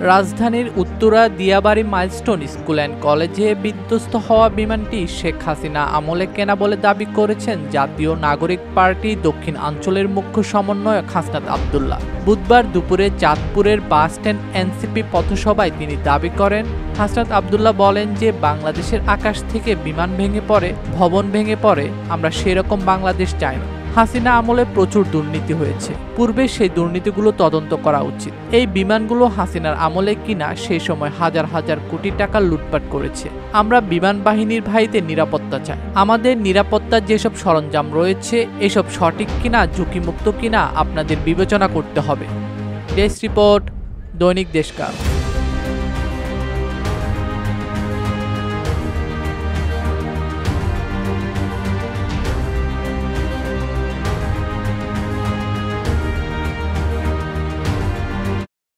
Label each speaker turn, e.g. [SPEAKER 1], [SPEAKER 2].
[SPEAKER 1] রাজধানীর Uttara Diabari milestone school and কলেজে বিধ্বস্ত হওয়া বিমানটি শেখ হাসিনা আমলে কেনা বলে দাবি করেছেন জাতীয় নাগরিক পার্টি দক্ষিণাঞ্চলের মুখ্য সমন্বয়ক হাসনাত আব্দুল্লাহ। বুধবার দুপুরে চাঁদপুরের বাস স্ট্যান্ড এনসিপি পথসভায় তিনি দাবি করেন, হাসনাত আব্দুল্লাহ বলেন যে বাংলাদেশের আকাশ থেকে বিমান ভেঙে পড়ে, ভবন ভেঙে পড়ে, আমরা সেরকম বাংলাদেশ চাই না। হাসিনা আমলে প্রচুর দুর্নীতি হয়েছে, পূর্বে সেই দুর্নীতিগুলো তদন্ত করা উচিত। এই বিমানগুলো হাসিনার আমলে কিনা সেই সময় হাজার হাজার কোটি টাকা লুটপাট করেছে। আমরা বিমান বাহিনীর ভাইদের নিরাপত্তা চাই। আমাদের নিরাপত্তার যেসব সরঞ্জাম রয়েছে এসব সঠিক কিনা, ঝুঁকিমুক্ত কিনা আপনাদের বিবেচনা করতে হবে। ডেস্ক রিপোর্ট, দৈনিক দেশকাল।